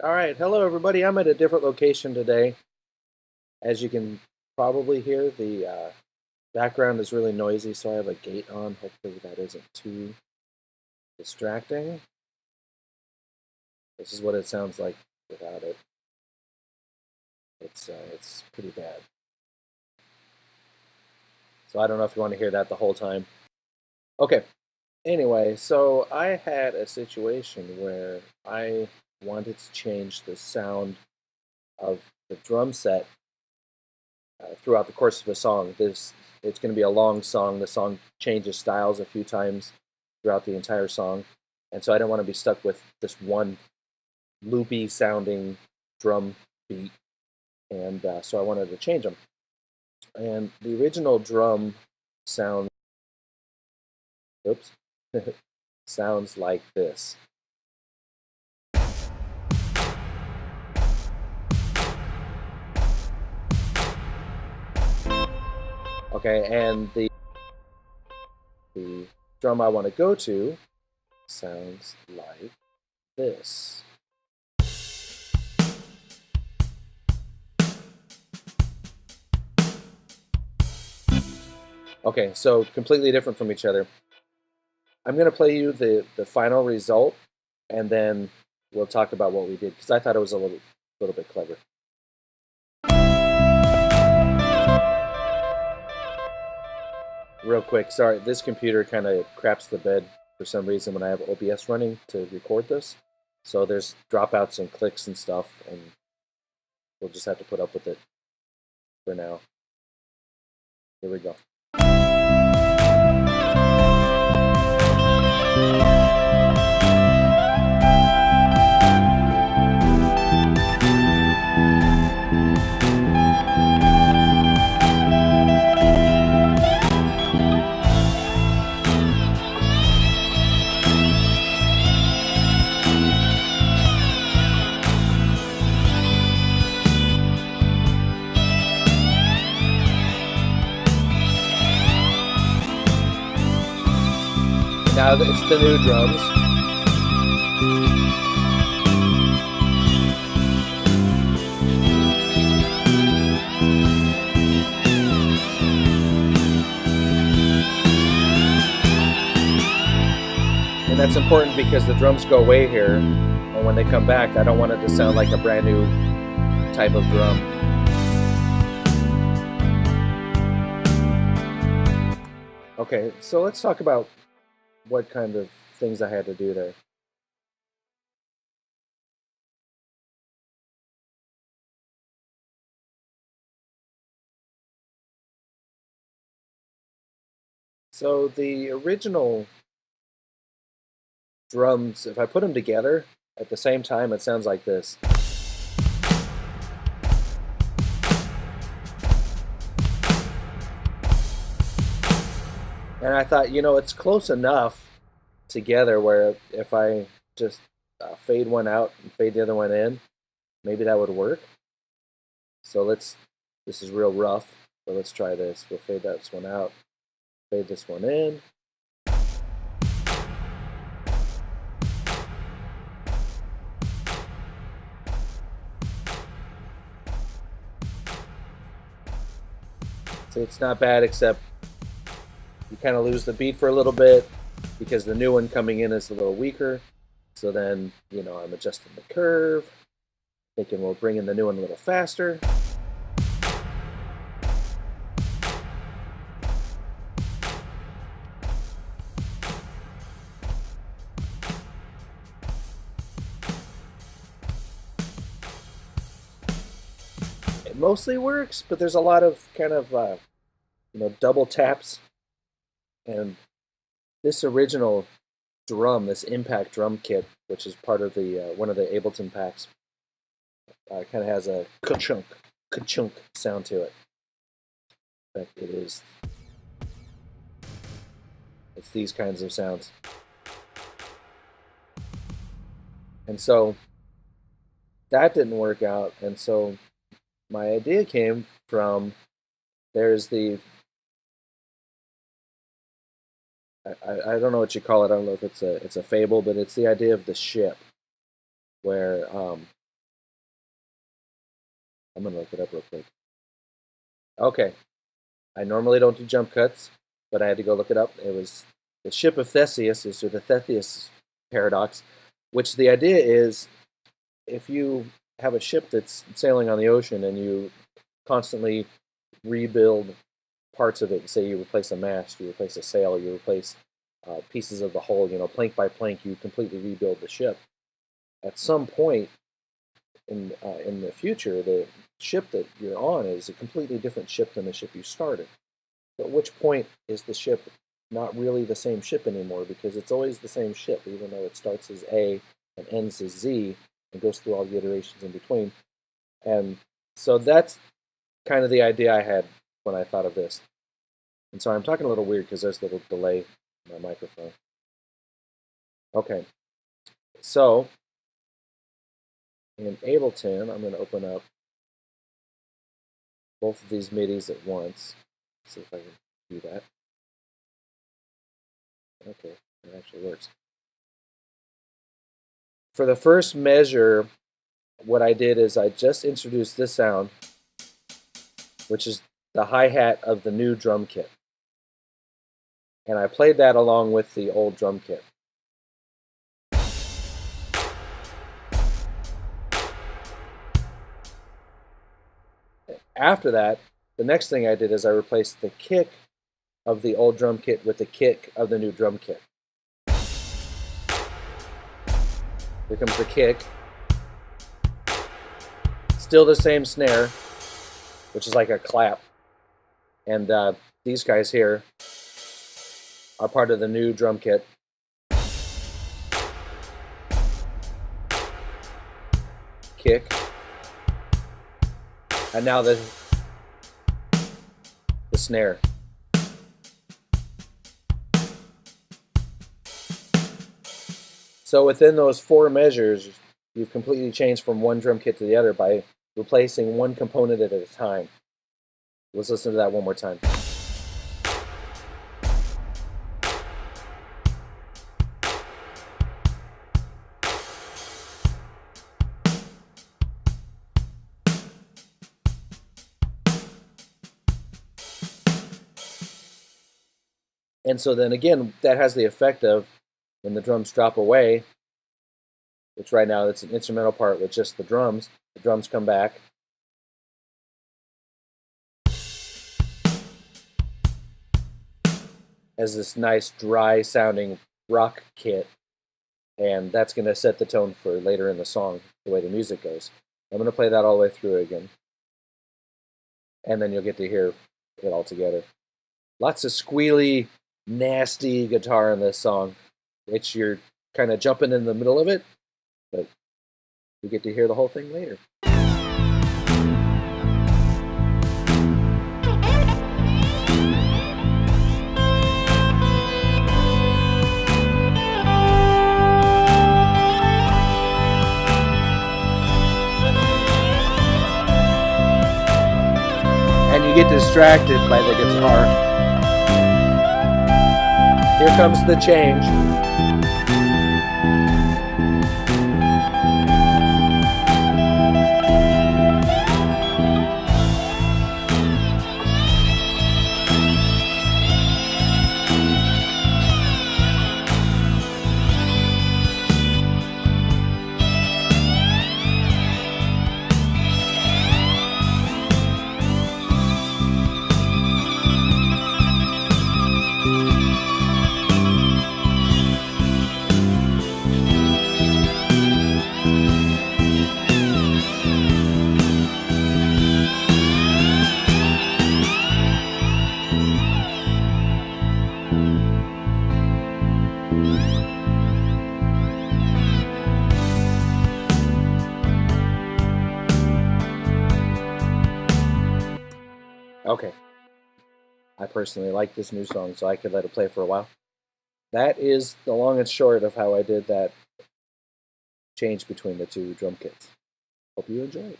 All right, hello everybody. I'm at a different location today. As you can probably hear, the background is really noisy, so I have a gate on. Hopefully that isn't too distracting. This is what it sounds like without it. It's pretty bad. So I don't know if you want to hear that the whole time. Okay. Anyway, so I had a situation where I wanted to change the sound of the drum set throughout the course of a song. It's going to be a long song. The song changes styles a few times throughout the entire song, and so I don't want to be stuck with this one loopy sounding drum beat, and so I wanted to change them. And the original drum sound, oops, sounds like this. Okay, and the drum I want to go to sounds like this. Okay, so completely different from each other. I'm going to play you the final result, and then we'll talk about what we did, because I thought it was a little bit clever. Real quick, sorry, this computer kind of craps the bed for some reason when I have OBS running to record this. So there's dropouts and clicks and stuff, and we'll just have to put up with it for now. Here we go. Now it's the new drums. And that's important because the drums go away here, and when they come back, I don't want it to sound like a brand new type of drum. Okay, so let's talk about what kind of things I had to do there. So the original drums, if I put them together at the same time, it sounds like this. And I thought, it's close enough together where if I just fade one out and fade the other one in, maybe that would work. So this is real rough, but let's try this. We'll fade this one out, fade this one in. So it's not bad, except you kind of lose the beat for a little bit because the new one coming in is a little weaker. So then, I'm adjusting the curve, thinking we'll bring in the new one a little faster. It mostly works, but there's a lot of kind of, double taps. And this original drum, this impact drum kit, which is part of the one of the Ableton packs, kind of has a ka-chunk sound to it. But it's these kinds of sounds. And so that didn't work out, and so my idea came from, there's the, I don't know what you call it. I don't know if it's a fable, but it's the idea of the ship, where I'm going to look it up real quick. Okay. I normally don't do jump cuts, but I had to go look it up. It was the ship of Theseus, or the Theseus paradox, which the idea is if you have a ship that's sailing on the ocean and you constantly rebuild parts of it, say you replace a mast, you replace a sail, you replace pieces of the hull, plank by plank, you completely rebuild the ship. At some point in the future, the ship that you're on is a completely different ship than the ship you started. At which point is the ship not really the same ship anymore, because it's always the same ship, even though it starts as A and ends as Z and goes through all the iterations in between. And so that's kind of the idea I had when I thought of this. And so I'm talking a little weird because there's a little delay in my microphone. Okay, so in Ableton, I'm going to open up both of these MIDIs at once. See if I can do that. Okay, it actually works. For the first measure, what I did is I just introduced this sound, which is the hi-hat of the new drum kit. And I played that along with the old drum kit. After that, the next thing I did is I replaced the kick of the old drum kit with the kick of the new drum kit. Here comes the kick. Still the same snare, which is like a clap. And these guys here are part of the new drum kit. Kick. And now the snare. So within those four measures, you've completely changed from one drum kit to the other by replacing one component at a time. Let's listen to that one more time. And so then again, that has the effect of when the drums drop away, which right now it's an instrumental part with just the drums come back. As this nice dry sounding rock kit, and that's going to set the tone for later in the song, the way the music goes. I'm going to play that all the way through again, and then you'll get to hear it all together. Lots of squealy, nasty guitar in this song, which you're kind of jumping in the middle of it, but you get to hear the whole thing later. And you get distracted by the guitar. Here comes the change. Okay. I personally like this new song, so I could let it play for a while. That is the long and short of how I did that change between the two drum kits. Hope you enjoy it.